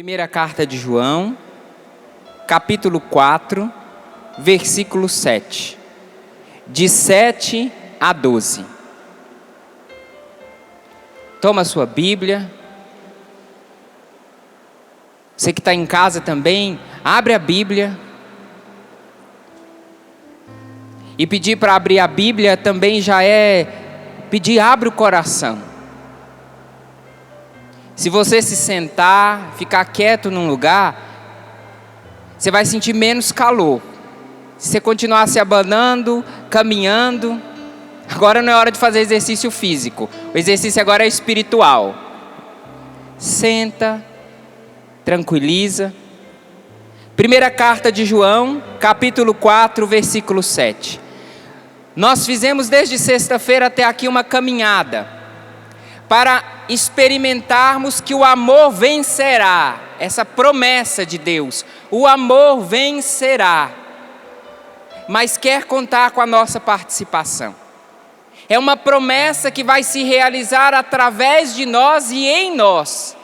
Primeira carta de João, capítulo 4, versículo 7. De 7 a 12. Toma a sua Bíblia. Você que está em casa também, abre a Bíblia. E pedir para abrir a Bíblia também já é pedir, abre o coração. Se você se sentar, ficar quieto num lugar, você vai sentir menos calor. Se você continuar se abanando, caminhando, agora não é hora de fazer exercício físico. O exercício agora é espiritual. Senta, tranquiliza. Primeira carta de João, capítulo 4, versículo 7. Nós fizemos desde sexta-feira até aqui uma caminhada para experimentarmos que o amor vencerá, essa promessa de Deus, o amor vencerá, mas quer contar com a nossa participação. É uma promessa que vai se realizar através de nós e em nós.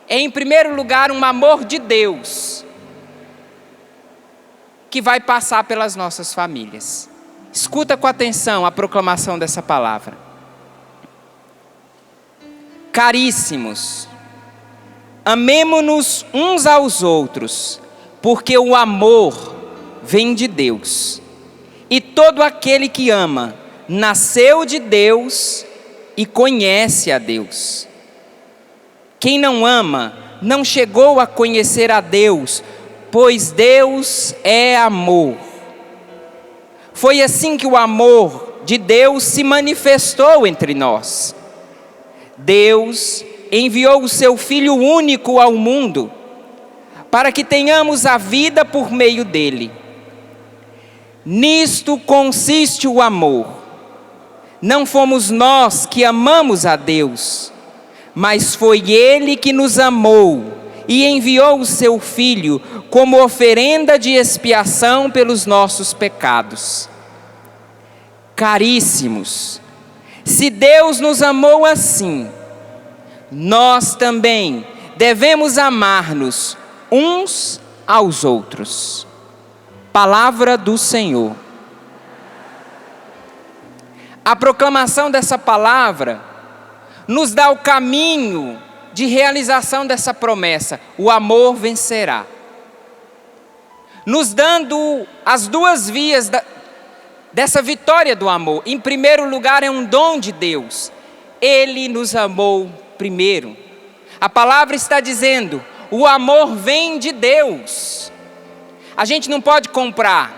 É, em primeiro lugar, um amor de Deus, que vai passar pelas nossas famílias. Escuta com atenção a proclamação dessa palavra. Caríssimos, amemo-nos uns aos outros, porque o amor vem de Deus. E todo aquele que ama, nasceu de Deus e conhece a Deus. Quem não ama, não chegou a conhecer a Deus, pois Deus é amor. Foi assim que o amor de Deus se manifestou entre nós. Deus enviou o seu Filho único ao mundo, para que tenhamos a vida por meio dele. Nisto consiste o amor. Não fomos nós que amamos a Deus, mas foi Ele que nos amou e enviou o seu Filho como oferenda de expiação pelos nossos pecados. Caríssimos, se Deus nos amou assim, nós também devemos amar-nos uns aos outros. Palavra do Senhor. A proclamação dessa palavra nos dá o caminho de realização dessa promessa. O amor vencerá. Nos dando as duas vias dessa vitória do amor. Em primeiro lugar, é um dom de Deus. Ele nos amou primeiro. A palavra está dizendo, o amor vem de Deus. A gente não pode comprar,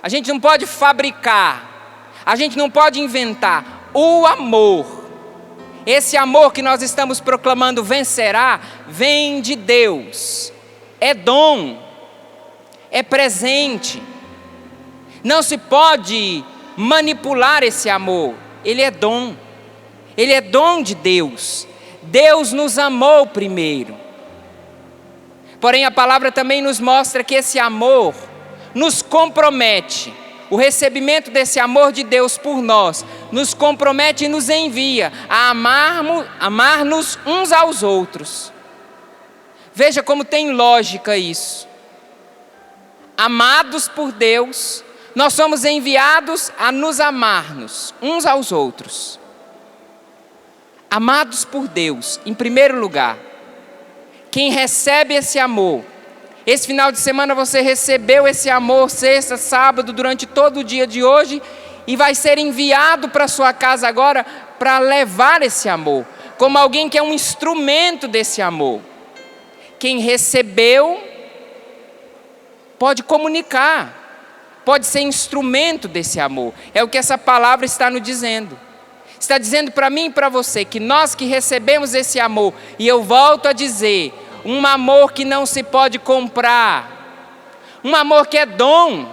a gente não pode fabricar, a gente não pode inventar. O amor, esse amor que nós estamos proclamando vencerá, vem de Deus. É dom, é presente. Não se pode manipular esse amor. Ele é dom. Ele é dom de Deus. Deus nos amou primeiro. Porém, a palavra também nos mostra que esse amor nos compromete. O recebimento desse amor de Deus por nós nos compromete e nos envia a amar-nos uns aos outros. Veja como tem lógica isso. Amados por Deus, nós somos enviados a nos amarmos uns aos outros. Amados por Deus, em primeiro lugar. Quem recebe esse amor, esse final de semana você recebeu esse amor, sexta, sábado, durante todo o dia de hoje, e vai ser enviado para sua casa agora para levar esse amor, como alguém que é um instrumento desse amor. Quem recebeu, pode comunicar, pode ser instrumento desse amor. É o que essa palavra está nos dizendo. Está dizendo para mim e para você que nós que recebemos esse amor, e eu volto a dizer, um amor que não se pode comprar, um amor que é dom,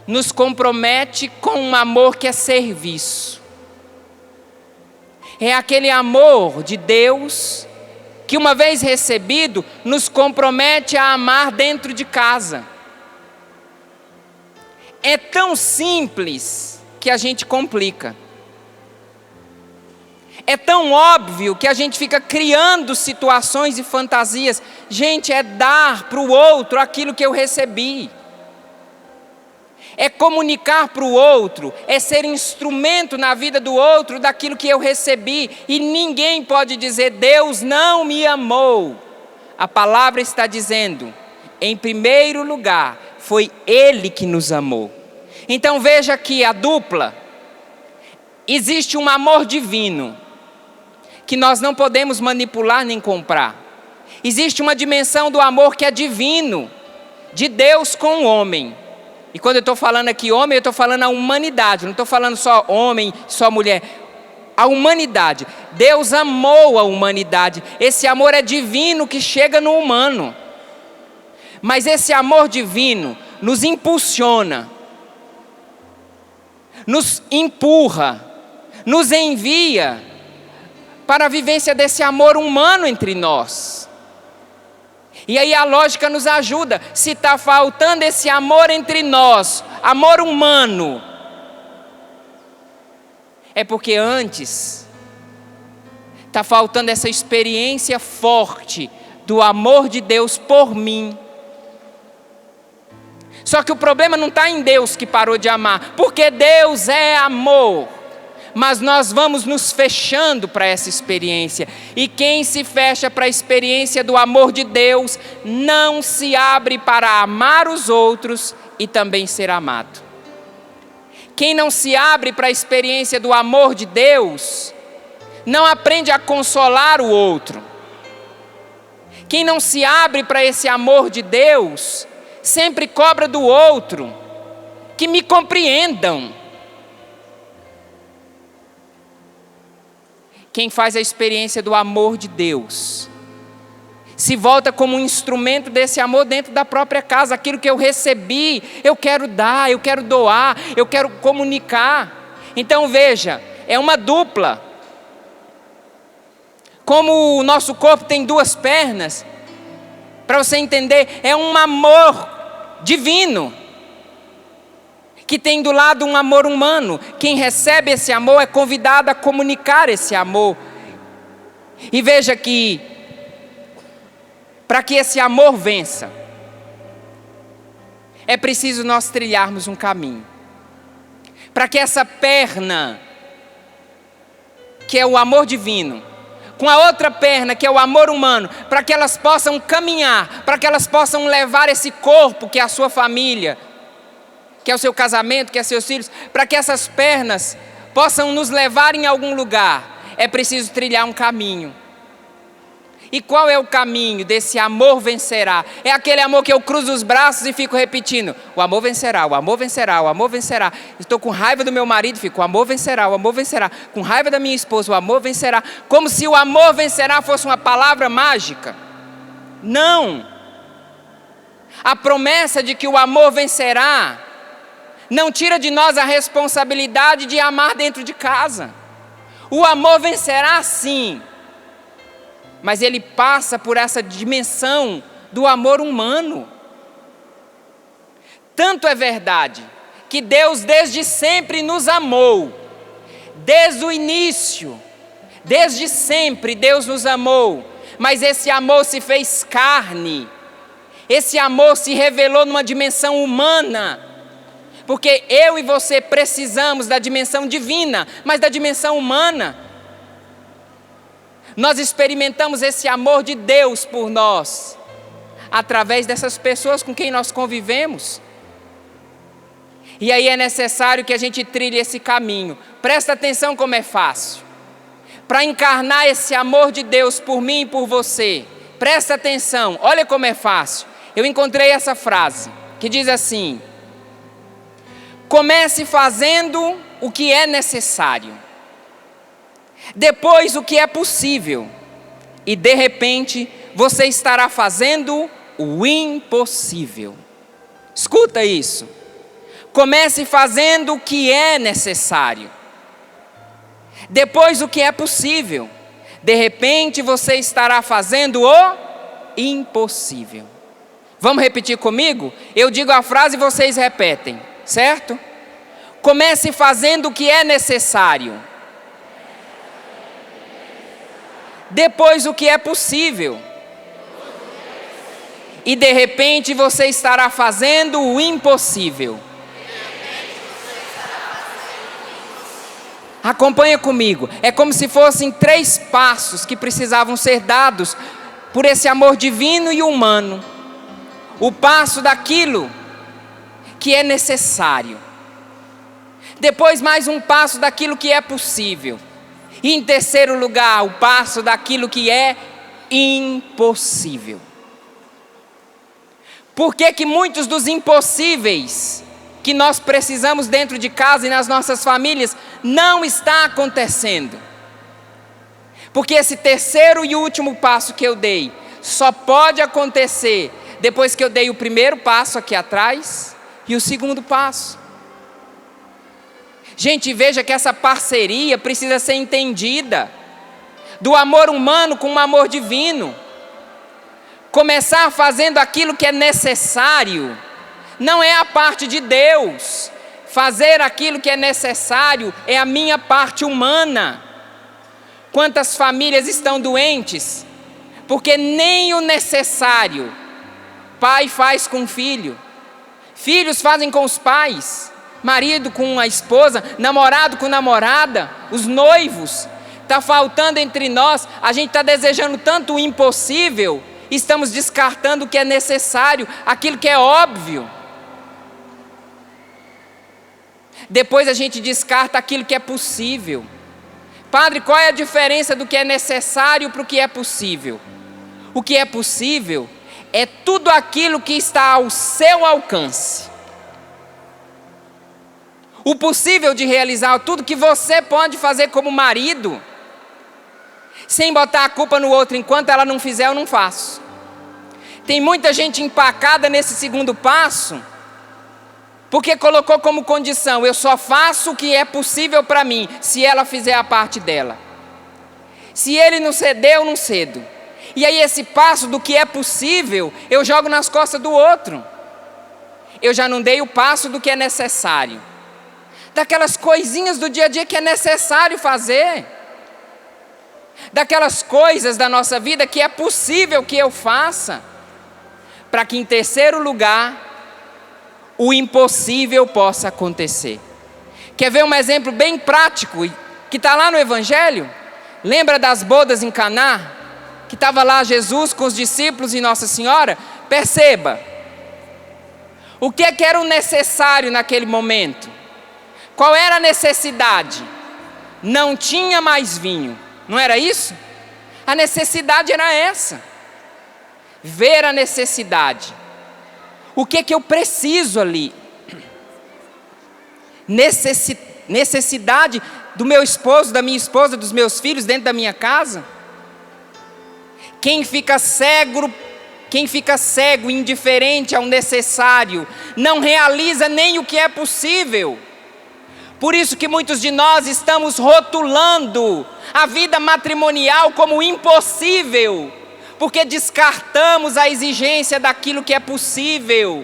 nos compromete com um amor que é serviço. É aquele amor de Deus que, uma vez recebido, nos compromete a amar dentro de casa. É tão simples que a gente complica. É tão óbvio que a gente fica criando situações e fantasias. Gente, é dar para o outro aquilo que eu recebi. É comunicar para o outro, é ser instrumento na vida do outro daquilo que eu recebi. E ninguém pode dizer, Deus não me amou. A palavra está dizendo, em primeiro lugar, foi Ele que nos amou. Então veja aqui a dupla. Existe um amor divino, que nós não podemos manipular nem comprar. Existe uma dimensão do amor que é divino, de Deus com o homem. E quando eu estou falando aqui homem, eu estou falando a humanidade, não estou falando só homem, só mulher. A humanidade. Deus amou a humanidade. Esse amor é divino que chega no humano. Mas esse amor divino nos impulsiona, nos empurra, nos envia para a vivência desse amor humano entre nós. E aí a lógica nos ajuda. Se está faltando esse amor entre nós, amor humano, é porque antes está faltando essa experiência forte do amor de Deus por mim. Só que o problema não está em Deus que parou de amar, porque Deus é amor. Mas nós vamos nos fechando para essa experiência. E quem se fecha para a experiência do amor de Deus, não se abre para amar os outros e também ser amado. Quem não se abre para a experiência do amor de Deus, não aprende a consolar o outro. Quem não se abre para esse amor de Deus, sempre cobra do outro que me compreendam. Quem faz a experiência do amor de Deus, se volta como um instrumento desse amor dentro da própria casa. Aquilo que eu recebi, eu quero dar, eu quero doar, eu quero comunicar. Então veja, é uma dupla. Como o nosso corpo tem duas pernas, para você entender, é um amor divino, que tem do lado um amor humano. Quem recebe esse amor é convidado a comunicar esse amor. E veja que, para que esse amor vença, é preciso nós trilharmos um caminho. Para que essa perna, que é o amor divino, com a outra perna, que é o amor humano, para que elas possam caminhar, para que elas possam levar esse corpo, que é a sua família, que é o seu casamento, que é seus filhos, para que essas pernas possam nos levar em algum lugar, é preciso trilhar um caminho. E qual é o caminho desse amor vencerá? É aquele amor que eu cruzo os braços e fico repetindo, o amor vencerá, o amor vencerá, o amor vencerá. Estou com raiva do meu marido, fico, o amor vencerá, o amor vencerá. Com raiva da minha esposa, o amor vencerá. Como se o amor vencerá fosse uma palavra mágica. Não. A promessa de que o amor vencerá não tira de nós a responsabilidade de amar dentro de casa. O amor vencerá sim, mas ele passa por essa dimensão do amor humano. Tanto é verdade que Deus desde sempre nos amou, desde o início, desde sempre Deus nos amou, mas esse amor se fez carne, esse amor se revelou numa dimensão humana, porque eu e você precisamos da dimensão divina, mas da dimensão humana. Nós experimentamos esse amor de Deus por nós, através dessas pessoas com quem nós convivemos. E aí é necessário que a gente trilhe esse caminho. Presta atenção como é fácil. Para encarnar esse amor de Deus por mim e por você, presta atenção, olha como é fácil. Eu encontrei essa frase, que diz assim: comece fazendo o que é necessário, depois o que é possível, e de repente você estará fazendo o impossível. Escuta isso. Comece fazendo o que é necessário, depois o que é possível, de repente você estará fazendo o impossível. Vamos repetir comigo? Eu digo a frase e vocês repetem, certo? Comece fazendo o que é necessário, depois o que é possível. E de repente você estará fazendo o impossível. Acompanha comigo. É como se fossem 3 passos que precisavam ser dados por esse amor divino e humano. O passo daquilo que é necessário. Depois mais um passo daquilo que é possível. E em terceiro lugar, o passo daquilo que é impossível. Por que que muitos dos impossíveis que nós precisamos dentro de casa e nas nossas famílias não está acontecendo? Porque esse terceiro e último passo que eu dei só pode acontecer depois que eu dei o primeiro passo aqui atrás e o segundo passo. Gente, veja que essa parceria precisa ser entendida. Do amor humano com o amor divino. Começar fazendo aquilo que é necessário. Não é a parte de Deus. Fazer aquilo que é necessário é a minha parte humana. Quantas famílias estão doentes? Porque nem o necessário pai faz com o filho. Filhos fazem com os pais. Marido com a esposa, namorado com namorada, os noivos. Está faltando entre nós, a gente está desejando tanto o impossível, estamos descartando o que é necessário, aquilo que é óbvio. Depois a gente descarta aquilo que é possível. Padre, qual é a diferença do que é necessário para o que é possível? O que é possível é tudo aquilo que está ao seu alcance. O possível de realizar tudo que você pode fazer como marido, sem botar a culpa no outro, enquanto ela não fizer, eu não faço. Tem muita gente empacada nesse segundo passo, porque colocou como condição, eu só faço o que é possível para mim, se ela fizer a parte dela. Se ele não ceder, eu não cedo. E aí esse passo do que é possível, eu jogo nas costas do outro. Eu já não dei o passo do que é necessário. Daquelas coisinhas do dia a dia que é necessário fazer. Daquelas coisas da nossa vida que é possível que eu faça. Para que em terceiro lugar, o impossível possa acontecer. Quer ver um exemplo bem prático que está lá no Evangelho? Lembra das bodas em Caná? Que estava lá Jesus com os discípulos e Nossa Senhora? Perceba. O que é que era o necessário naquele momento? Qual era a necessidade? Não tinha mais vinho, não era isso? A necessidade era essa. Ver a necessidade. O que é que eu preciso ali? Necessidade do meu esposo, da minha esposa, dos meus filhos dentro da minha casa? Quem fica cego, indiferente ao necessário, não realiza nem o que é possível. Por isso que muitos de nós estamos rotulando a vida matrimonial como impossível, porque descartamos a exigência daquilo que é possível.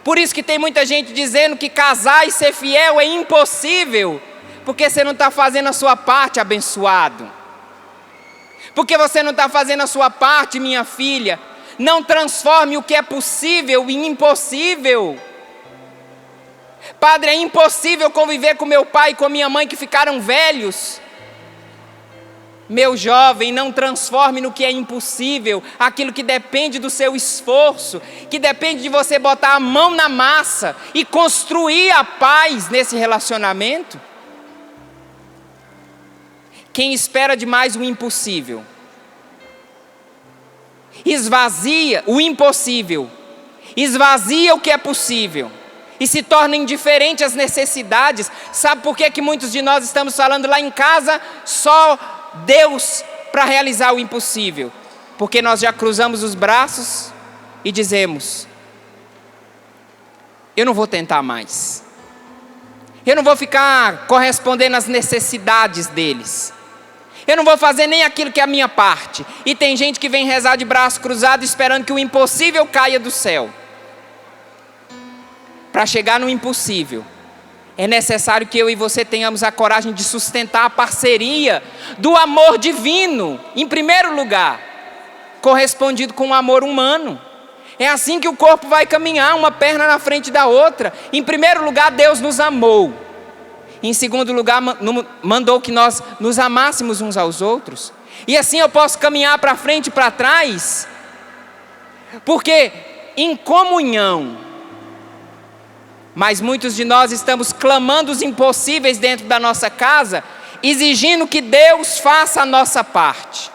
Por isso que tem muita gente dizendo que casar e ser fiel é impossível, porque você não está fazendo a sua parte, abençoado. Porque você não está fazendo a sua parte, minha filha. Não transforme o que é possível em impossível. Padre, é impossível conviver com meu pai e com minha mãe que ficaram velhos. Meu jovem, não transforme no que é impossível, aquilo que depende do seu esforço, que depende de você botar a mão na massa e construir a paz nesse relacionamento. Quem espera demais o impossível, esvazia o impossível, esvazia o que é possível e se torna indiferente às necessidades. Sabe por que muitos de nós estamos falando lá em casa só Deus para realizar o impossível? Porque nós já cruzamos os braços e dizemos: eu não vou tentar mais, eu não vou ficar correspondendo às necessidades deles, eu não vou fazer nem aquilo que é a minha parte. E tem gente que vem rezar de braço cruzado esperando que o impossível caia do céu. Para chegar no impossível, É necessário que eu e você tenhamos a coragem de sustentar a parceria do amor divino, em primeiro lugar, correspondido com o amor humano. É assim que o corpo vai caminhar, uma perna na frente da outra. Em primeiro lugar, Deus nos amou. Em segundo lugar, mandou que nós nos amássemos uns aos outros. E assim eu posso caminhar para frente e para trás, porque em comunhão. Mas muitos de nós estamos clamando os impossíveis dentro da nossa casa, exigindo que Deus faça a nossa parte.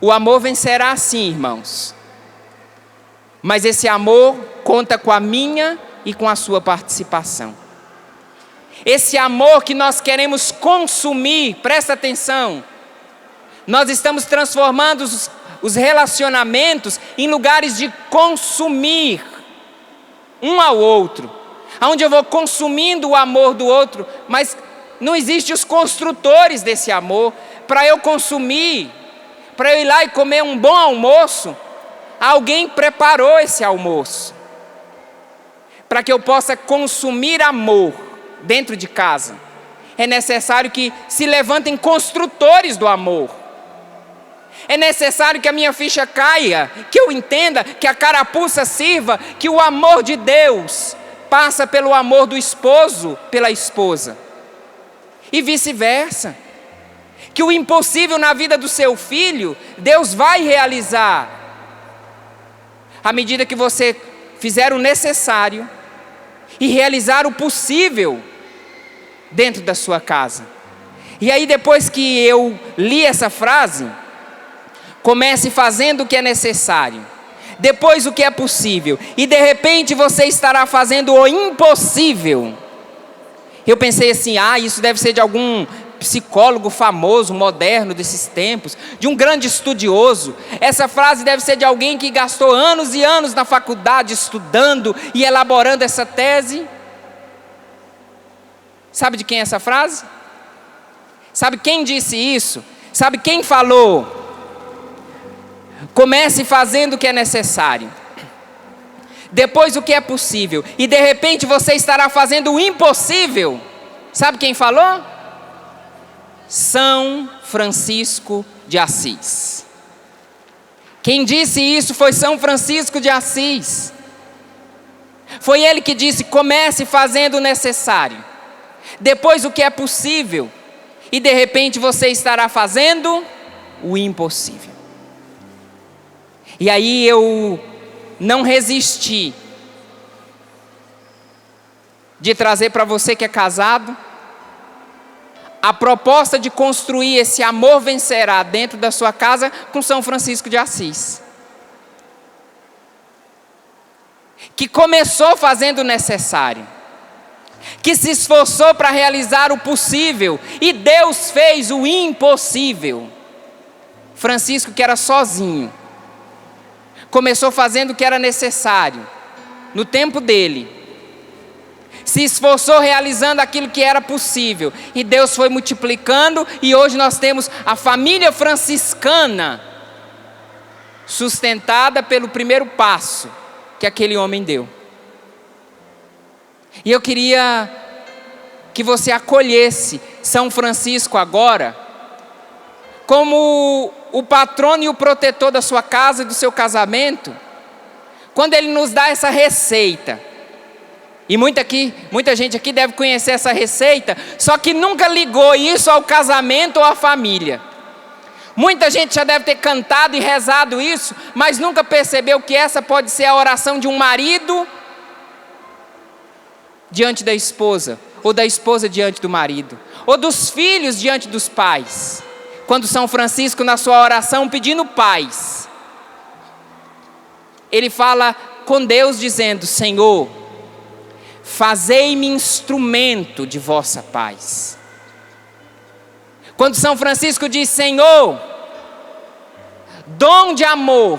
O amor vencerá sim, irmãos. Mas esse amor conta com a minha e com a sua participação. Esse amor que nós queremos consumir, presta atenção. Nós estamos transformando os relacionamentos em lugares de consumir um ao outro, onde eu vou consumindo o amor do outro, mas não existem os construtores desse amor. Para eu consumir, para eu ir lá e comer um bom almoço, alguém preparou esse almoço. Para que eu possa consumir amor dentro de casa, é necessário que se levantem construtores do amor. É necessário que a minha ficha caia, que eu entenda, que a carapuça sirva, que o amor de Deus passa pelo amor do esposo pela esposa. E vice-versa. Que o impossível na vida do seu filho, Deus vai realizar. À medida que você fizer o necessário e realizar o possível dentro da sua casa. E aí, depois que eu li essa frase, comece fazendo o que é necessário, depois o que é possível, e de repente você estará fazendo o impossível. Eu pensei assim, isso deve ser de algum psicólogo famoso, moderno desses tempos, de um grande estudioso. Essa frase deve ser de alguém que gastou anos e anos na faculdade estudando e elaborando essa tese. Sabe de quem é essa frase? Sabe quem disse isso? Sabe quem falou? Comece fazendo o que é necessário, depois o que é possível, e de repente você estará fazendo o impossível. Sabe quem falou? São Francisco de Assis. Quem disse isso foi São Francisco de Assis. Foi ele que disse: comece fazendo o necessário, depois o que é possível, e de repente você estará fazendo o impossível. E aí eu não resisti de trazer para você que é casado a proposta de construir esse amor vencerá dentro da sua casa com São Francisco de Assis, que começou fazendo o necessário, que se esforçou para realizar o possível, e Deus fez o impossível. Francisco, que era sozinho, começou fazendo o que era necessário, no tempo dele, se esforçou realizando aquilo que era possível, e Deus foi multiplicando, e hoje nós temos a família franciscana, sustentada pelo primeiro passo que aquele homem deu. E eu queria que você acolhesse São Francisco agora, como o patrono e o protetor da sua casa e do seu casamento, quando ele nos dá essa receita. E muita gente aqui deve conhecer essa receita, só que nunca ligou isso ao casamento ou à família. Muita gente já deve ter cantado e rezado isso, mas nunca percebeu que essa pode ser a oração de um marido diante da esposa, ou da esposa diante do marido, ou dos filhos diante dos pais. Quando São Francisco, na sua oração pedindo paz, ele fala com Deus dizendo: Senhor, fazei-me instrumento de vossa paz. Quando São Francisco diz: Senhor, dom de amor,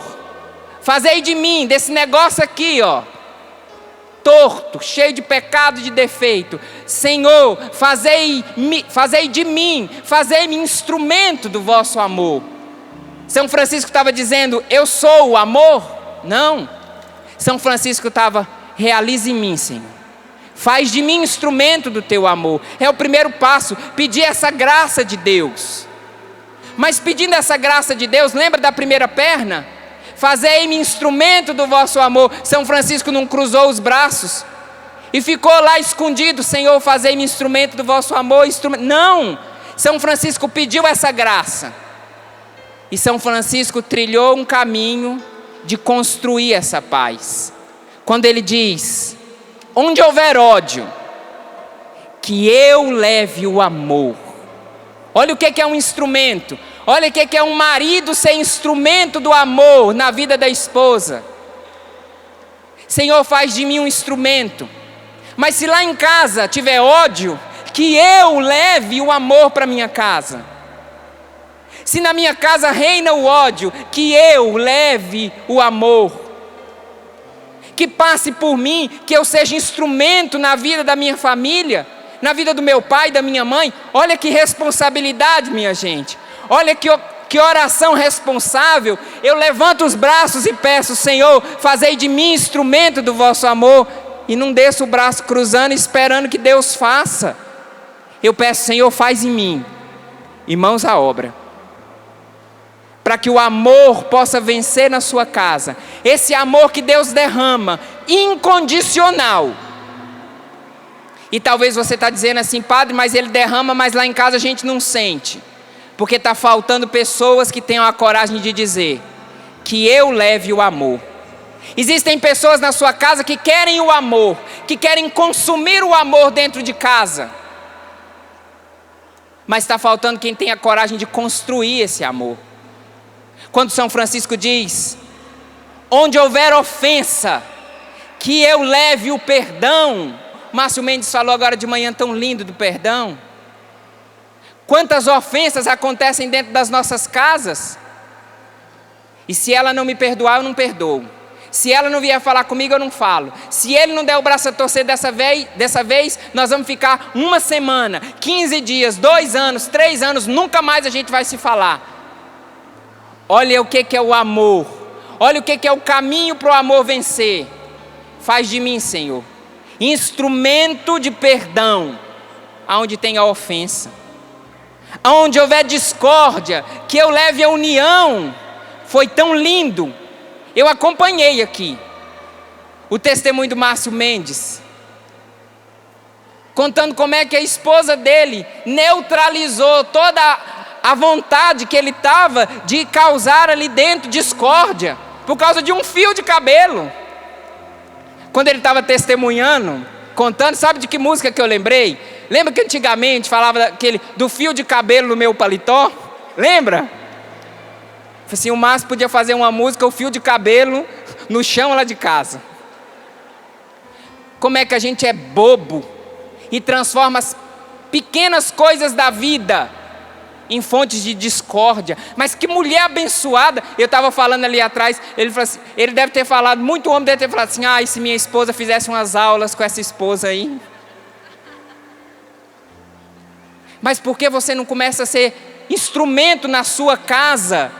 fazei de mim, desse negócio aqui, torto, cheio de pecado e de defeito, Senhor, fazei de mim, fazei-me instrumento do vosso amor. São Francisco estava dizendo: eu sou o amor? Não. São Francisco estava: realize em mim, Senhor. Faz de mim instrumento do teu amor. É o primeiro passo, pedir essa graça de Deus. Mas pedindo essa graça de Deus, lembra da primeira perna? Fazei-me instrumento do vosso amor. São Francisco não cruzou os braços e ficou lá escondido. Senhor, fazei-me instrumento do vosso amor. Não, São Francisco pediu essa graça. E São Francisco trilhou um caminho de construir essa paz. Quando ele diz: onde houver ódio, que eu leve o amor. Olha o que é um instrumento. Olha o que é um marido ser instrumento do amor na vida da esposa. Senhor, faz de mim um instrumento. Mas se lá em casa tiver ódio, que eu leve o amor para minha casa. Se na minha casa reina o ódio, que eu leve o amor. Que passe por mim, que eu seja instrumento na vida da minha família, na vida do meu pai, da minha mãe. Olha que responsabilidade, minha gente. Olha que oração responsável. Eu levanto os braços e peço: Senhor, fazei de mim instrumento do vosso amor. E não desço o braço cruzando esperando que Deus faça. Eu peço: Senhor, faz em mim, e mãos à obra, para que o amor possa vencer na sua casa. Esse amor que Deus derrama, incondicional. E talvez você está dizendo assim: padre, mas ele derrama, mas lá em casa a gente não sente. Porque está faltando pessoas que tenham a coragem de dizer: que eu leve o amor. Existem pessoas na sua casa que querem o amor, que querem consumir o amor dentro de casa. Mas está faltando quem tem a coragem de construir esse amor. Quando São Francisco diz: onde houver ofensa, que eu leve o perdão. Márcio Mendes falou agora de manhã tão lindo do perdão. Quantas ofensas acontecem dentro das nossas casas? E se ela não me perdoar, eu não perdoo. Se ela não vier falar comigo, eu não falo. Se ele não der o braço a torcer dessa vez, nós vamos ficar uma semana, 15 dias, 2 anos, 3 anos, nunca mais a gente vai se falar. Olha o que é o amor. Olha o que é o caminho para o amor vencer. Faz de mim, Senhor, instrumento de perdão, aonde tem a ofensa. Aonde houver discórdia, que eu leve a união. Foi tão lindo. Eu acompanhei aqui o testemunho do Márcio Mendes, contando como é que a esposa dele neutralizou toda a vontade que ele estava de causar ali dentro discórdia, por causa de um fio de cabelo. Quando ele estava testemunhando, contando, sabe de que música que eu lembrei? Lembra que antigamente falava do fio de cabelo no meu paletó? Lembra? Assim, o Márcio podia fazer uma música, o fio de cabelo no chão lá de casa. Como é que a gente é bobo e transforma as pequenas coisas da vida em fontes de discórdia. Mas que mulher abençoada. Eu estava falando ali atrás, ele falou assim, ele deve ter falado, muito homem deve ter falado assim: ah, se minha esposa fizesse umas aulas com essa esposa aí. Mas por que você não começa a ser instrumento na sua casa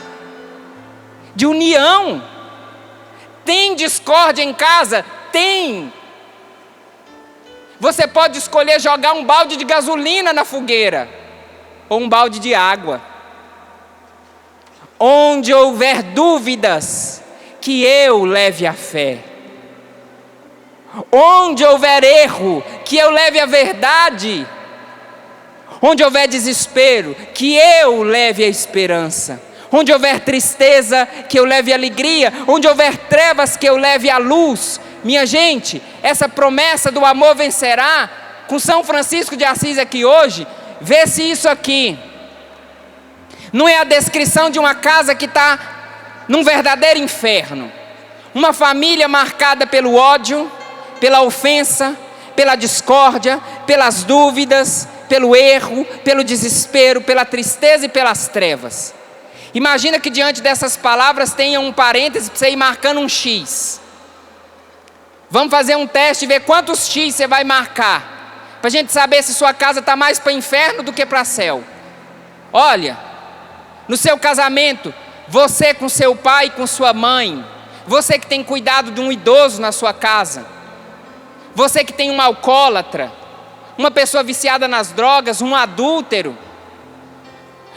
de união? Tem discórdia em casa? Tem. Você pode escolher jogar um balde de gasolina na fogueira, ou um balde de água. Onde houver dúvidas, que eu leve a fé. Onde houver erro, que eu leve a verdade. Onde houver desespero, que eu leve a esperança. Onde houver tristeza, que eu leve a alegria. Onde houver trevas, que eu leve a luz. Minha gente, essa promessa do amor vencerá. Com São Francisco de Assis aqui hoje, vê-se isso aqui. Não é a descrição de uma casa que está num verdadeiro inferno. Uma família marcada pelo ódio, pela ofensa, pela discórdia, pelas dúvidas, pelo erro, pelo desespero, pela tristeza e pelas trevas. Imagina que diante dessas palavras tenha um parêntese para você ir marcando um X. Vamos fazer um teste e ver quantos X você vai marcar, para a gente saber se sua casa está mais para inferno do que para céu. Olha, no seu casamento, você com seu pai e com sua mãe, você que tem cuidado de um idoso na sua casa, Você que tem um alcoólatra, uma pessoa viciada nas drogas, um adúltero.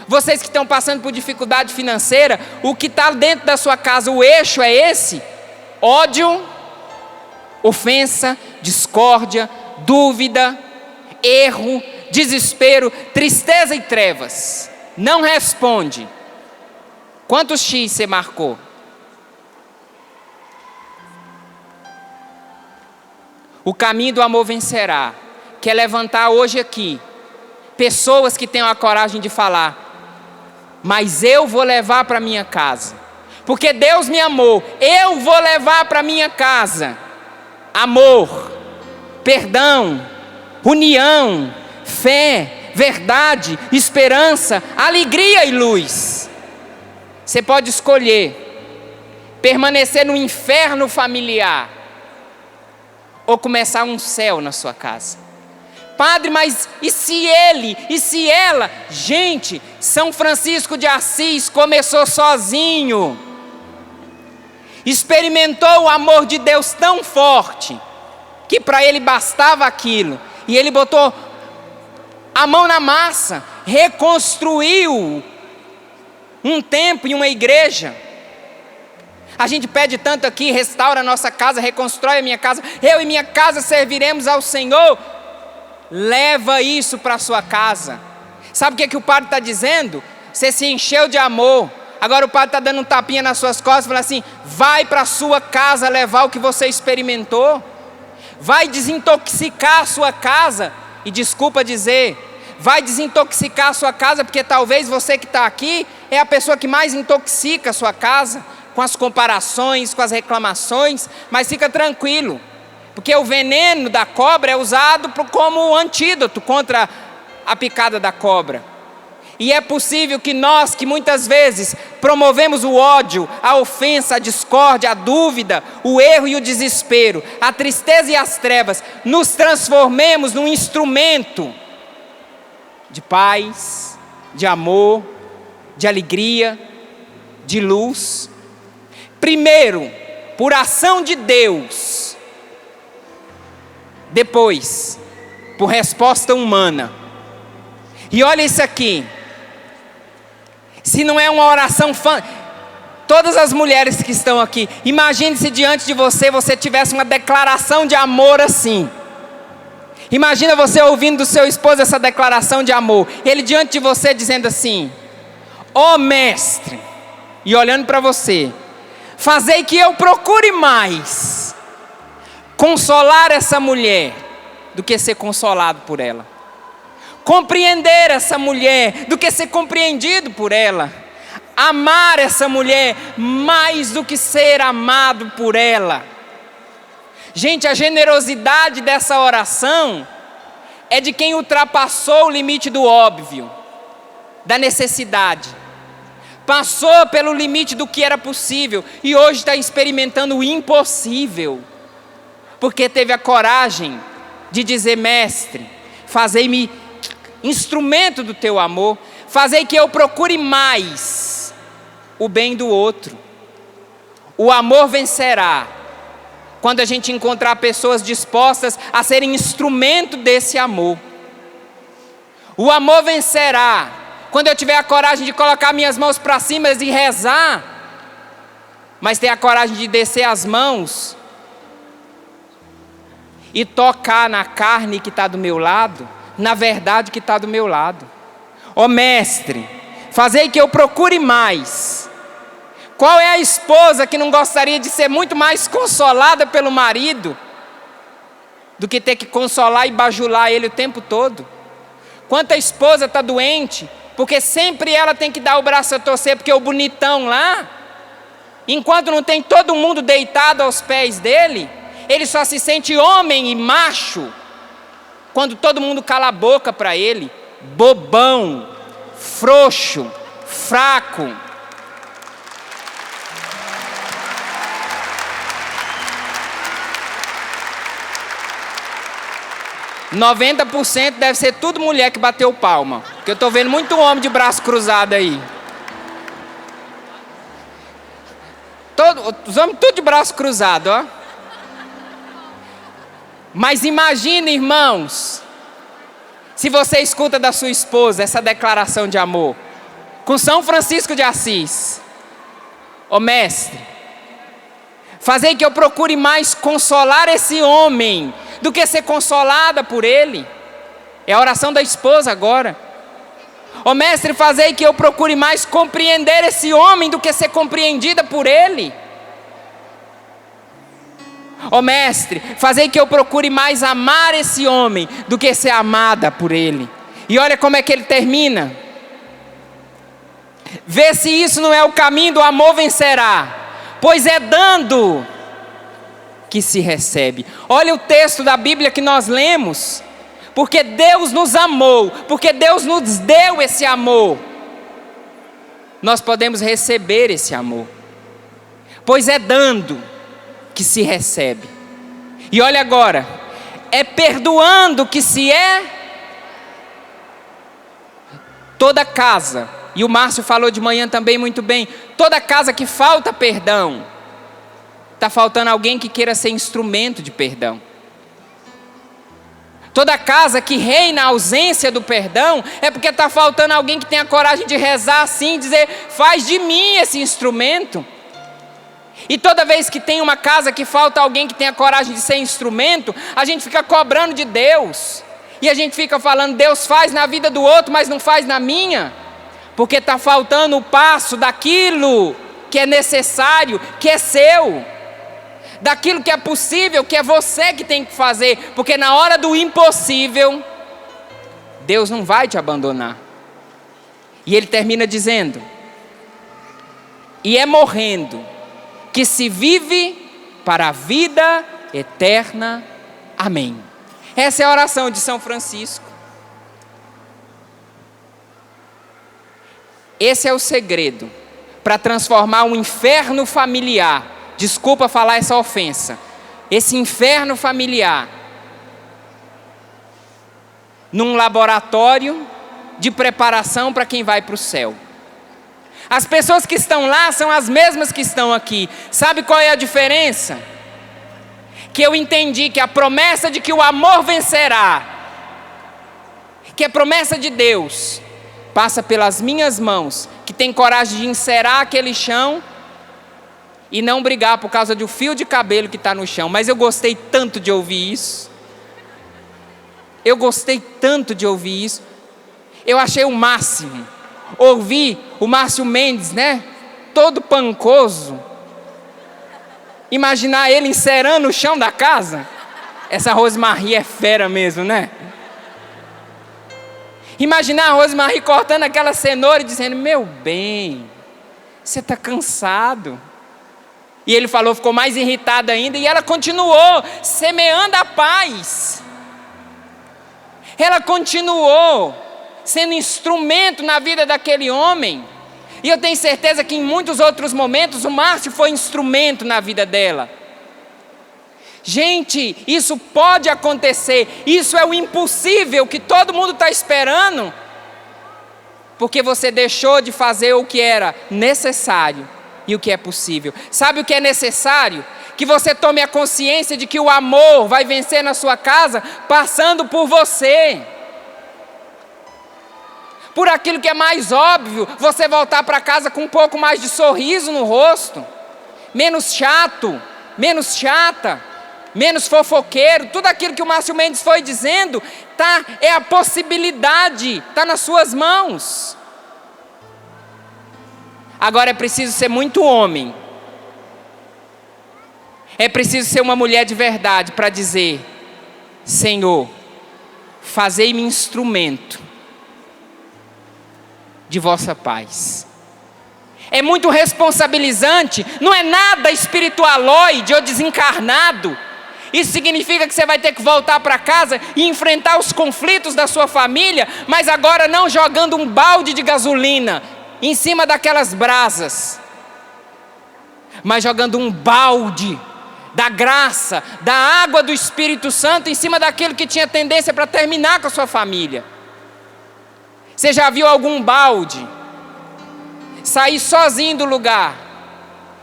Vocês que estão passando por dificuldade financeira, o que está dentro da sua casa, o eixo é esse: ódio, ofensa, discórdia, dúvida, erro, desespero, tristeza e trevas. Não responde. Quantos X você marcou? O caminho do amor vencerá. Quer levantar hoje aqui pessoas que tenham a coragem de falar: mas eu vou levar para minha casa, porque Deus me amou, eu vou levar para minha casa amor, perdão, união, fé, verdade, esperança, alegria e luz. Você pode escolher permanecer no inferno familiar ou começar um céu na sua casa. Padre, mas e se ele, e se ela? Gente, São Francisco de Assis começou sozinho. Experimentou o amor de Deus tão forte que para ele bastava aquilo. E ele botou a mão na massa, reconstruiu um templo e uma igreja. A gente pede tanto aqui: restaura a nossa casa, reconstrói a minha casa, eu e minha casa serviremos ao Senhor. Leva isso para a sua casa. Sabe o que o padre está dizendo? Você se encheu de amor, agora o padre está dando um tapinha nas suas costas, falando assim: vai para a sua casa levar o que você experimentou, vai desintoxicar a sua casa. E desculpa dizer, vai desintoxicar a sua casa, porque talvez você que está aqui é a pessoa que mais intoxica a sua casa, com as comparações, com as reclamações. Mas fica tranquilo, porque o veneno da cobra é usado como antídoto contra a picada da cobra. E é possível que nós, que muitas vezes promovemos o ódio, a ofensa, a discórdia, a dúvida, o erro e o desespero, a tristeza e as trevas, nos transformemos num instrumento de paz, de amor, de alegria, de luz. Primeiro, por ação de Deus. Depois, por resposta humana. E olha isso aqui. Se não é uma oração todas as mulheres que estão aqui, imagine se diante de você tivesse uma declaração de amor assim. Imagina você ouvindo do seu esposo essa declaração de amor, ele diante de você dizendo assim: ó mestre, e olhando para você: fazei que eu procure mais consolar essa mulher do que ser consolado por ela, compreender essa mulher do que ser compreendido por ela, amar essa mulher mais do que ser amado por ela. Gente, a generosidade dessa oração é de quem ultrapassou o limite do óbvio, da necessidade, passou pelo limite do que era possível e hoje está experimentando o impossível, porque teve a coragem de dizer: mestre, fazei-me instrumento do teu amor, fazei que eu procure mais o bem do outro. O amor vencerá quando a gente encontrar pessoas dispostas a serem instrumento desse amor. O amor vencerá quando eu tiver a coragem de colocar minhas mãos para cima e rezar, mas ter a coragem de descer as mãos e tocar na carne que está do meu lado, na verdade que está do meu lado. Ó mestre, fazei que eu procure mais. Qual é a esposa que não gostaria de ser muito mais consolada pelo marido do que ter que consolar e bajular ele o tempo todo? Quanta esposa está doente porque sempre ela tem que dar o braço a torcer, porque o bonitão lá, enquanto não tem todo mundo deitado aos pés dele, ele só se sente homem e macho quando todo mundo cala a boca para ele. Bobão, frouxo, fraco. %90 deve ser tudo mulher que bateu palma, porque eu estou vendo muito homem de braço cruzado aí. Os homens tudo de braço cruzado, ó. Mas imagina, irmãos, se você escuta da sua esposa essa declaração de amor, com São Francisco de Assis: ó mestre, fazei que eu procure mais consolar esse homem do que ser consolada por ele. É a oração da esposa agora. Ó mestre, fazei que eu procure mais compreender esse homem do que ser compreendida por ele. Ó mestre, fazei que eu procure mais amar esse homem do que ser amada por ele. E olha como é que ele termina: vê se isso não é o caminho do amor vencerá, pois é dando que se recebe. Olha o texto da Bíblia que nós lemos. Porque Deus nos amou, porque Deus nos deu esse amor, nós podemos receber esse amor. Pois é dando que se recebe. E olha agora, é perdoando que se é. Toda casa, e o Márcio falou de manhã também muito bem, toda casa que falta perdão, está faltando alguém que queira ser instrumento de perdão. Toda casa que reina a ausência do perdão, é porque está faltando alguém que tenha coragem de rezar assim, dizer: faz de mim esse instrumento. E toda vez que tem uma casa que falta alguém que tenha coragem de ser instrumento, a gente fica cobrando de Deus. E a gente fica falando: Deus faz na vida do outro, mas não faz na minha. Porque está faltando o passo daquilo que é necessário, que é seu. Daquilo que é possível, que é você que tem que fazer. Porque na hora do impossível, Deus não vai te abandonar. E ele termina dizendo: e é morrendo que se vive para a vida eterna. Amém. Essa é a oração de São Francisco. Esse é o segredo para transformar um inferno familiar. Desculpa falar essa ofensa. Esse inferno familiar num laboratório de preparação para quem vai para o céu. As pessoas que estão lá são as mesmas que estão aqui. Sabe qual é a diferença? Que eu entendi que a promessa de que o amor vencerá, que é promessa de Deus, passa pelas minhas mãos, que tem coragem de encerar aquele chão e não brigar por causa do fio de cabelo que está no chão. Mas eu gostei tanto de ouvir isso. Eu gostei tanto de ouvir isso. Eu achei o máximo. Ouvir o Márcio Mendes, né? Todo pancoso. Imaginar ele encerando o chão da casa. Essa Rosemarie é fera mesmo, né? Imaginar a Rosemarie cortando aquela cenoura e dizendo: meu bem, você está cansado. E ele falou, ficou mais irritado ainda, e ela continuou semeando a paz. Ela continuou sendo instrumento na vida daquele homem. E eu tenho certeza que em muitos outros momentos o Márcio foi instrumento na vida dela. Gente, isso pode acontecer. Isso é o impossível que todo mundo está esperando. Porque você deixou de fazer o que era necessário e o que é possível. Sabe o que é necessário? Que você tome a consciência de que o amor vai vencer na sua casa, passando por você. Por aquilo que é mais óbvio, você voltar para casa com um pouco mais de sorriso no rosto, menos chato, menos chata, menos fofoqueiro. Tudo aquilo que o Márcio Mendes foi dizendo, é a possibilidade, está nas suas mãos. Agora é preciso ser muito homem. É preciso ser uma mulher de verdade para dizer: Senhor, fazei-me instrumento de vossa paz. É muito responsabilizante, não é nada espiritualoide ou desencarnado. Isso significa que você vai ter que voltar para casa e enfrentar os conflitos da sua família, mas agora não jogando um balde de gasolina em cima daquelas brasas, mas jogando um balde da graça, da água do Espírito Santo em cima daquilo que tinha tendência para terminar com a sua família. Você já viu algum balde sair sozinho do lugar,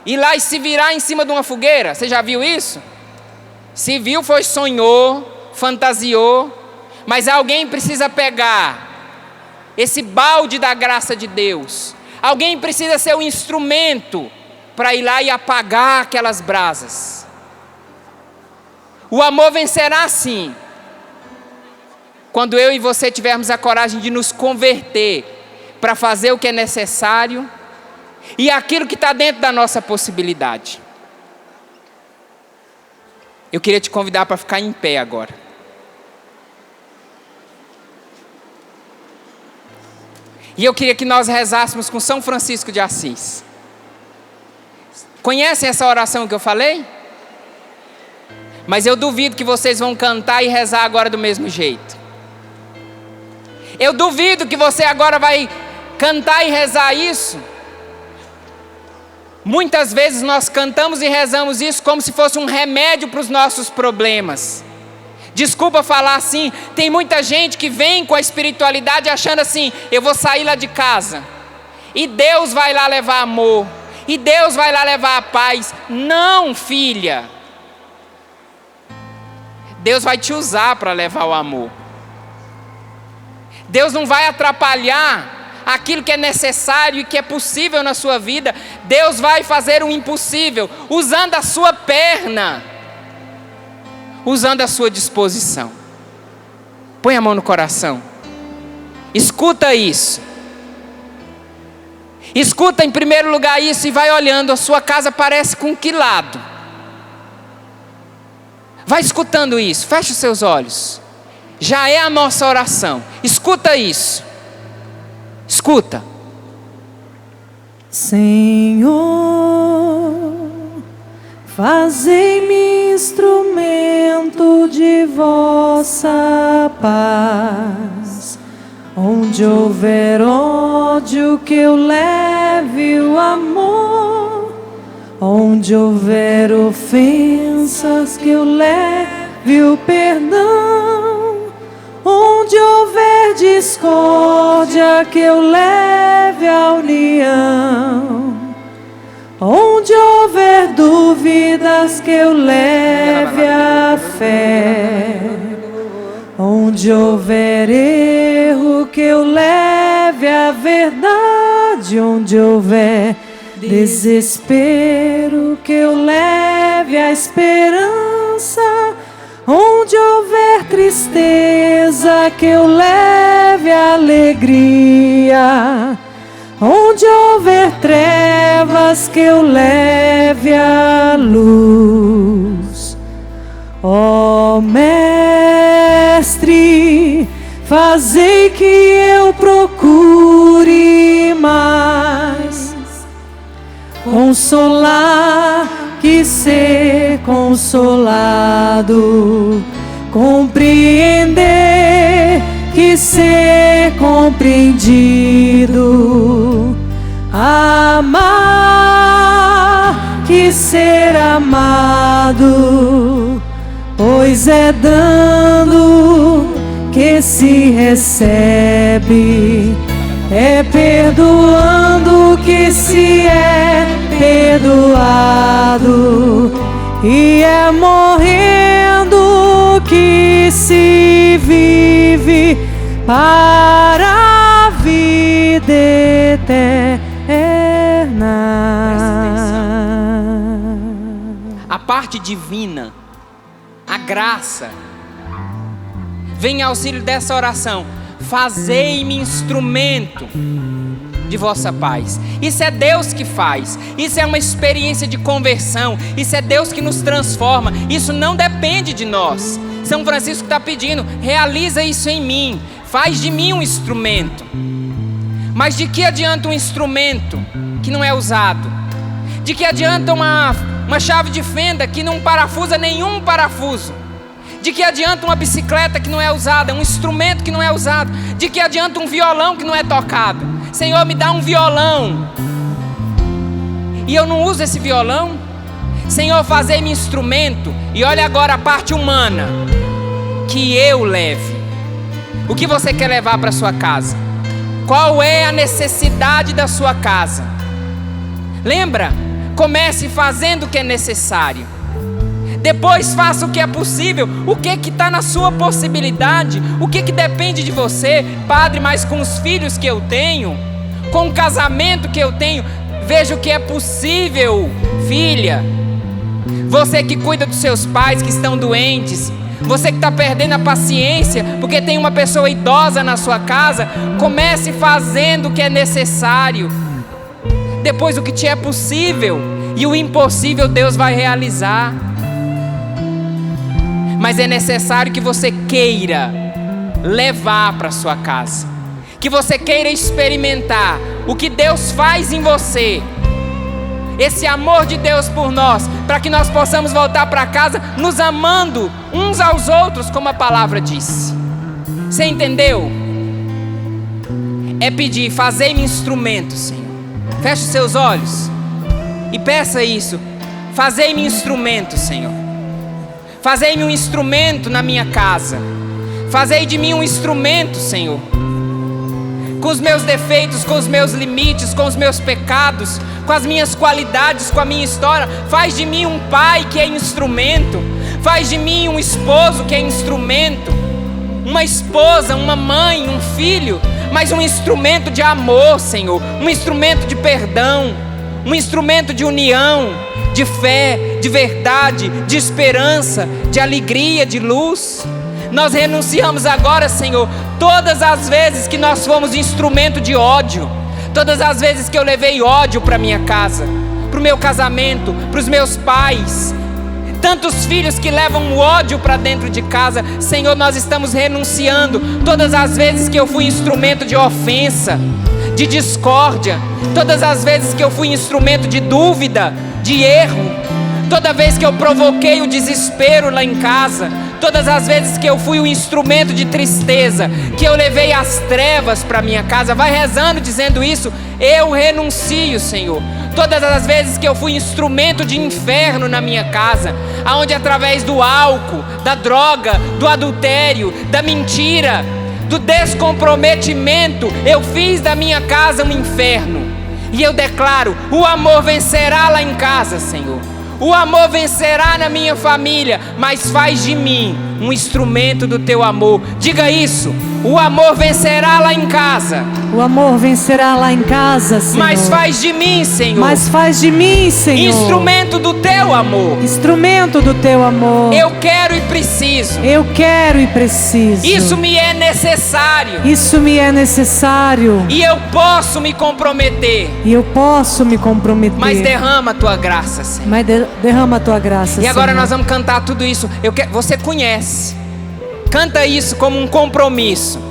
ir lá e se virar em cima de uma fogueira? Você já viu isso? Se viu, foi sonhou, fantasiou, mas alguém precisa pegar esse balde da graça de Deus. Alguém precisa ser o instrumento para ir lá e apagar aquelas brasas. O amor vencerá sim, quando eu e você tivermos a coragem de nos converter para fazer o que é necessário e aquilo que está dentro da nossa possibilidade. Eu queria te convidar para ficar em pé agora. E eu queria que nós rezássemos com São Francisco de Assis. Conhecem essa oração que eu falei? Mas eu duvido que vocês vão cantar e rezar agora do mesmo jeito. Eu duvido que você agora vai cantar e rezar isso. Muitas vezes nós cantamos e rezamos isso como se fosse um remédio para os nossos problemas. Desculpa falar assim, tem muita gente que vem com a espiritualidade achando assim: eu vou sair lá de casa e Deus vai lá levar amor, e Deus vai lá levar a paz. Não, filha. Deus vai te usar para levar o amor. Deus não vai atrapalhar aquilo que é necessário e que é possível na sua vida. Deus vai fazer o impossível, usando a sua perna, usando a sua disposição. Põe a mão no coração. Escuta isso. Escuta em primeiro lugar isso e vai olhando. A sua casa parece com que lado? Vai escutando isso. Feche os seus olhos. Já é a nossa oração. Escuta isso. Escuta. Senhor, fazei-me instrumento de vossa paz. Onde houver ódio, que eu leve o amor. Onde houver ofensas, que eu leve o perdão. Onde houver discórdia, que eu leve a união. Onde houver dúvidas, que eu leve a fé. Onde houver erro, que eu leve a verdade. Onde houver desespero, que eu leve a esperança. Onde houver tristeza, que eu leve a alegria. Onde houver trevas, que eu leve a luz. Ó Mestre, fazei que eu procure mais consolar que ser consolado, compreender que ser compreendido, amar que ser amado, pois é dando que se recebe, é perdoando que se é perdoado, e é morrendo que se vive para a vida eterna. A parte divina, a graça, vem em auxílio dessa oração: fazei-me instrumento de vossa paz. Isso é Deus que faz. Isso é uma experiência de conversão. Isso é Deus que nos transforma. Isso não depende de nós. São Francisco está pedindo: realiza isso em mim. Faz de mim um instrumento. Mas de que adianta um instrumento que não é usado? De que adianta uma chave de fenda que não parafusa nenhum parafuso? De que adianta uma bicicleta que não é usada, um instrumento que não é usado? De que adianta um violão que não é tocado? Senhor, me dá um violão e eu não uso esse violão. Senhor, fazei-me instrumento. E olha agora a parte humana, que eu leve. O que você quer levar para sua casa? Qual é a necessidade da sua casa? Lembra? Comece fazendo o que é necessário. Depois faça o que é possível. O que está na sua possibilidade? O que depende de você? Padre, mas com os filhos que eu tenho, com o casamento que eu tenho, veja o que é possível. Filha, você que cuida dos seus pais que estão doentes, você que está perdendo a paciência porque tem uma pessoa idosa na sua casa, comece fazendo o que é necessário. Depois o que te é possível, e o impossível Deus vai realizar. Mas é necessário que você queira levar para sua casa, que você queira experimentar o que Deus faz em você, esse amor de Deus por nós, para que nós possamos voltar para casa nos amando uns aos outros, como a palavra diz. Você entendeu? É pedir: fazei-me instrumento, Senhor. Feche os seus olhos e peça isso: fazei-me instrumento, Senhor. Fazei-me um instrumento na minha casa. Fazei de mim um instrumento, Senhor, com os meus defeitos, com os meus limites, com os meus pecados, com as minhas qualidades, com a minha história. Faz de mim um pai que é instrumento. Faz de mim um esposo que é instrumento, uma esposa, uma mãe, um filho, mas um instrumento de amor, Senhor, um instrumento de perdão, um instrumento de união, de fé, de verdade, de esperança, de alegria, de luz. Nós renunciamos agora, Senhor, todas as vezes que nós fomos instrumento de ódio, todas as vezes que eu levei ódio para minha casa, para o meu casamento, para os meus pais, tantos filhos que levam ódio para dentro de casa. Senhor, nós estamos renunciando todas as vezes que eu fui instrumento de ofensa, de discórdia, todas as vezes que eu fui instrumento de dúvida, de erro, toda vez que eu provoquei o desespero lá em casa, todas as vezes que eu fui um instrumento de tristeza, que eu levei as trevas para minha casa. Vai rezando dizendo isso: eu renuncio, Senhor. Todas as vezes que eu fui instrumento de inferno na minha casa, aonde através do álcool, da droga, do adultério, da mentira, do descomprometimento, eu fiz da minha casa um inferno. E eu declaro: o amor vencerá lá em casa, Senhor. O amor vencerá na minha família, mas faz de mim um instrumento do teu amor. Diga isso: o amor vencerá lá em casa. O amor vencerá lá em casa, Senhor. Mas faz de mim, Senhor. Mas faz de mim, Senhor, instrumento do teu amor. Instrumento do teu amor. Eu quero e preciso. Eu quero e preciso. Isso me é necessário. Isso me é necessário. E eu posso me comprometer. E eu posso me comprometer. Mas derrama a tua graça, Senhor. Mas derrama a tua graça, E agora Senhor. nós vamos cantar tudo isso. Você conhece. Canta isso como um compromisso.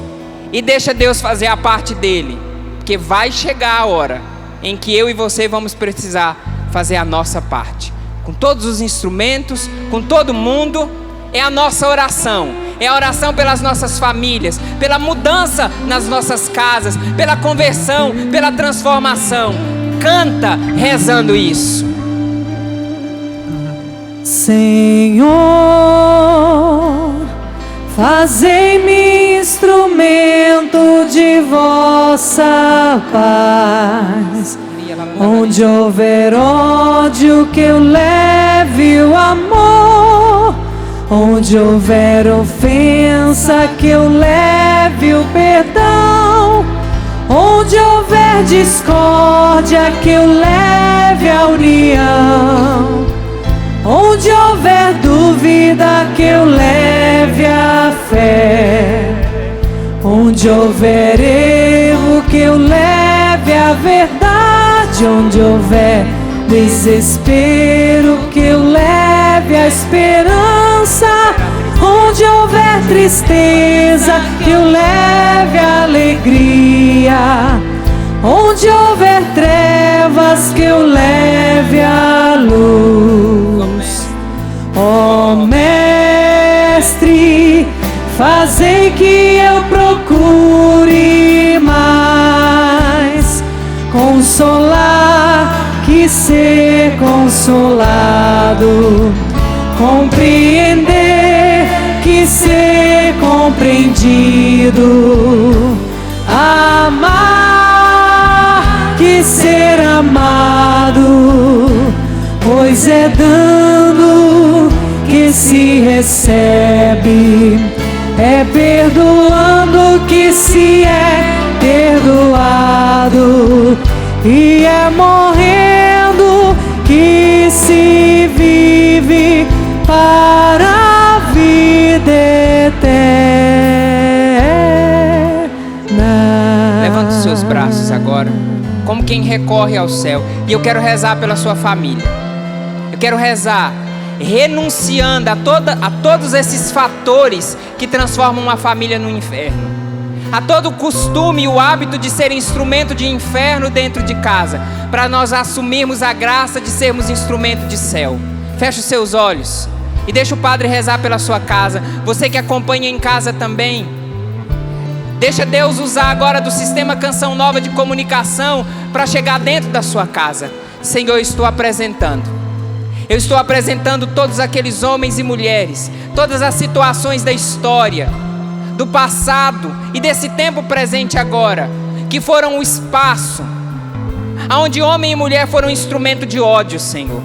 E deixa Deus fazer a parte dele. Porque vai chegar a hora em que eu e você vamos precisar fazer a nossa parte. Com todos os instrumentos, com todo mundo. É a nossa oração. É a oração pelas nossas famílias, pela mudança nas nossas casas, pela conversão, pela transformação. Canta rezando isso. Senhor, fazei-me instrumento de vossa paz. Onde houver ódio, que eu leve o amor. Onde houver ofensa, que eu leve o perdão. Onde houver discórdia, que eu leve a união. Onde houver dúvida, que eu leve a fé. Onde houver erro, que eu leve a verdade. Onde houver desespero, que eu leve a esperança. Onde houver tristeza, que eu leve a alegria. Onde houver trevas, que eu leve a luz. Ó Mestre, fazei que eu procure mais consolar que ser consolado, compreender que ser compreendido, amar que ser amado, pois é dando que recebe. É perdoando que se é perdoado, e é morrendo que se vive para a vida eterna. Levanta os seus braços agora, como quem recorre ao céu. E eu quero rezar pela sua família. Eu quero rezar renunciando a todos esses fatores que transformam uma família no inferno, a todo o costume e o hábito de ser instrumento de inferno dentro de casa, para nós assumirmos a graça de sermos instrumento de céu. Feche os seus olhos e deixa o Padre rezar pela sua casa. Você que acompanha em casa também, deixa Deus usar agora do sistema Canção Nova de comunicação para chegar dentro da sua casa. Senhor, eu estou apresentando todos aqueles homens e mulheres, todas as situações da história, do passado e desse tempo presente agora, que foram o espaço onde homem e mulher foram instrumento de ódio, Senhor,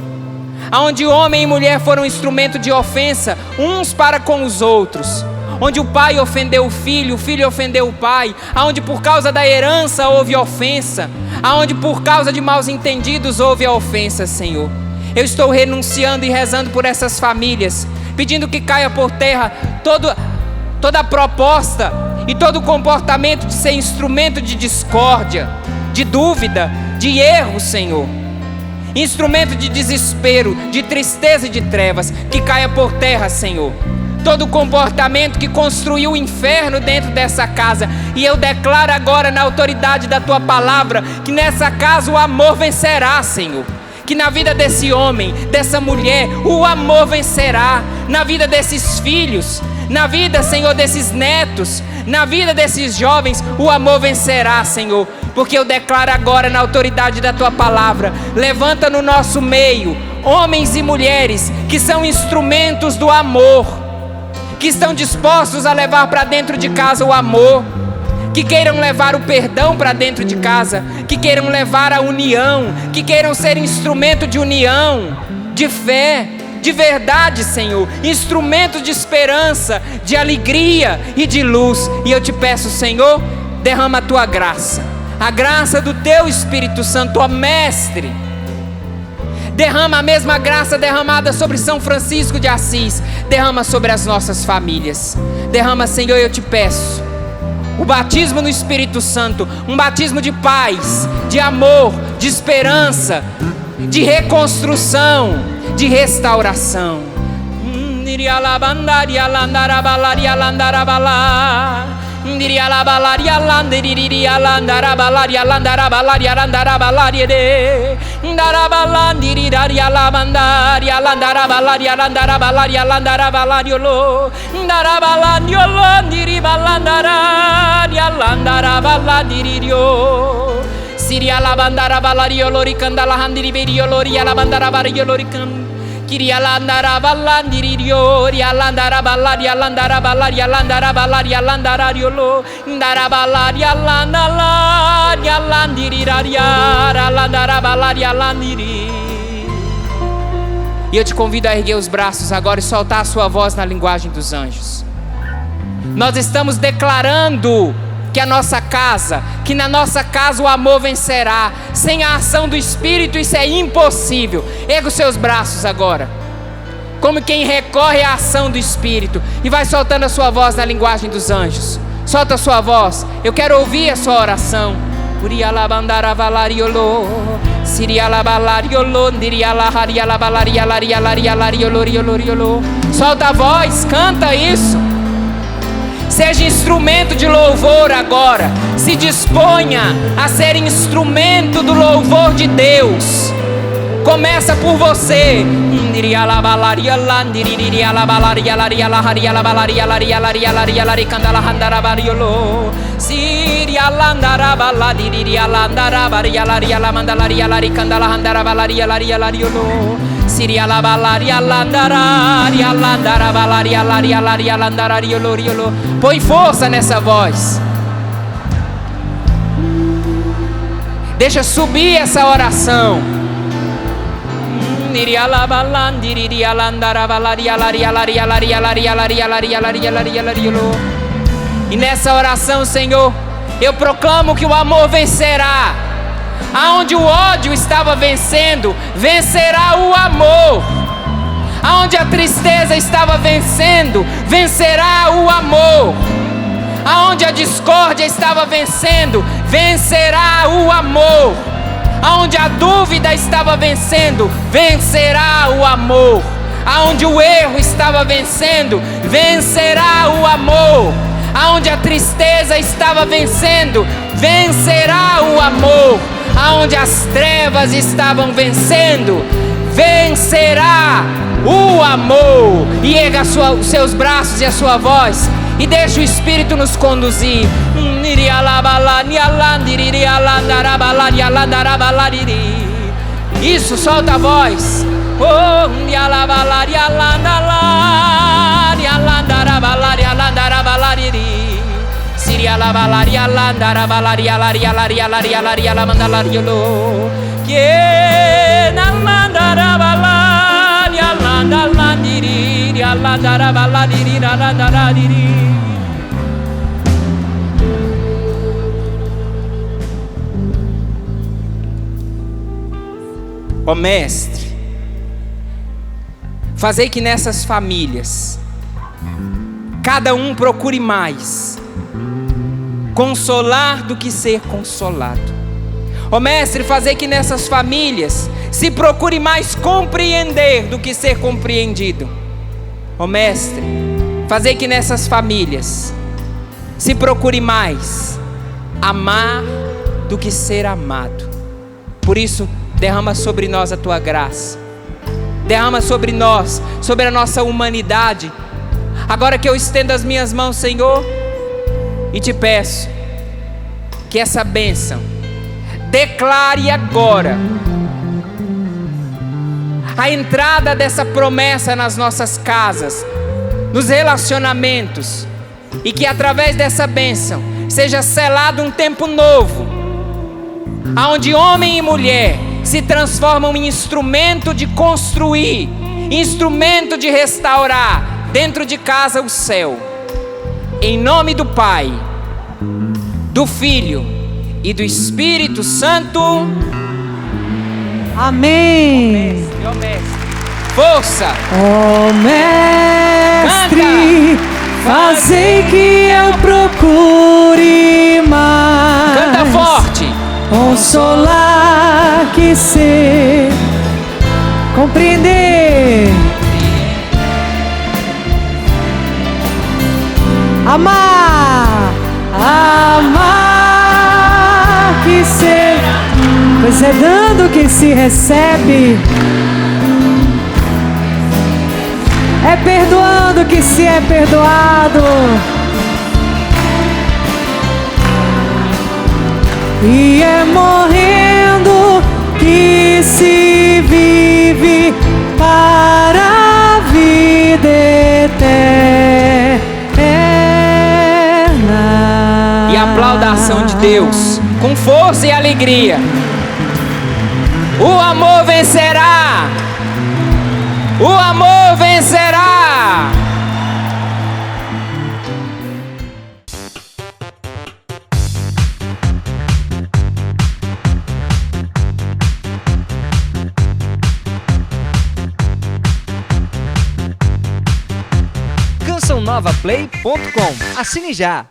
onde homem e mulher foram instrumento de ofensa uns para com os outros, onde o pai ofendeu o filho ofendeu o pai, onde por causa da herança houve ofensa, onde por causa de maus entendidos houve a ofensa, Senhor. Eu estou renunciando e rezando por essas famílias, pedindo que caia por terra toda a proposta e todo o comportamento de ser instrumento de discórdia, de dúvida, de erro, Senhor. Instrumento de desespero, de tristeza e de trevas, que caia por terra, Senhor. Todo o comportamento que construiu o inferno dentro dessa casa. E eu declaro agora na autoridade da Tua palavra, que nessa casa o amor vencerá, Senhor. Que na vida desse homem, dessa mulher, o amor vencerá. Na vida desses filhos, na vida, Senhor, desses netos, na vida desses jovens, o amor vencerá, Senhor. Porque eu declaro agora na autoridade da Tua palavra, levanta no nosso meio homens e mulheres que são instrumentos do amor, que estão dispostos a levar para dentro de casa o amor, que queiram levar o perdão para dentro de casa, que queiram levar a união, que queiram ser instrumento de união, de fé, de verdade, Senhor, instrumento de esperança, de alegria e de luz. E eu te peço, Senhor, derrama a Tua graça, a graça do Teu Espírito Santo, ó Mestre. Derrama a mesma graça derramada sobre São Francisco de Assis, derrama sobre as nossas famílias. Derrama, Senhor, eu te peço o batismo no Espírito Santo, um batismo de paz, de amor, de esperança, de reconstrução, de restauração. Siria la bandara balario lori candala handiri berio lori ala bandara vario lori can Kiria landara balandirio ria landara balaria landara balaria landara balaria landara riolo ndara balaria landala ria landiri ria landara balaria landiri. E eu te convido a erguer os braços agora e soltar a sua voz na linguagem dos anjos. Nós estamos declarando que a nossa casa, que na nossa casa o amor vencerá. Sem a ação do Espírito isso é impossível. Erga os seus braços agora, como quem recorre à ação do Espírito, e vai soltando a sua voz na linguagem dos anjos. Solta a sua voz, eu quero ouvir a sua oração. Solta a voz, canta isso. Seja instrumento de louvor agora. Se disponha a ser instrumento do louvor de Deus. Começa por você. Põe força nessa voz. Deixa subir essa oração. E nessa oração, Senhor, eu proclamo que o amor vencerá. Aonde o ódio estava vencendo, vencerá o amor. Aonde a tristeza estava vencendo, vencerá o amor. Aonde a discórdia estava vencendo, vencerá o amor. Aonde a dúvida estava vencendo, vencerá o amor. Aonde o erro estava vencendo, vencerá o amor. Aonde a tristeza estava vencendo, vencerá o amor. Aonde as trevas estavam vencendo, vencerá o amor. E erga os seus braços e a sua voz e deixa o Espírito nos conduzir. Isso, solta a voz. Ó Mestre, fazei que nessas famílias cada um procure mais consolar do que ser consolado. Ó Mestre, fazei que nessas famílias se procure mais compreender do que ser compreendido. Ó Mestre, fazei que nessas famílias se procure mais amar do que ser amado. Por isso, derrama sobre nós a tua graça. Derrama sobre nós, sobre a nossa humanidade. Agora que eu estendo as minhas mãos, Senhor, e te peço que essa bênção declare agora a entrada dessa promessa nas nossas casas, nos relacionamentos, e que através dessa bênção seja selado um tempo novo, onde homem e mulher se transformam em instrumento de construir, instrumento de restaurar dentro de casa o céu. Em nome do Pai, do Filho e do Espírito Santo. Amém. Ó Mestre, força. Ó Mestre, fazei que eu procure mais. Canta forte. Consolar que ser, compreender, amar, amar que ser, pois é dando que se recebe, é perdoando que se é perdoado. E é morrendo que se vive para a vida eterna. E aplauda a ação de Deus com força e alegria. O amor vencerá. O amor vencerá. CançãoNovaPlay.com. Assine já!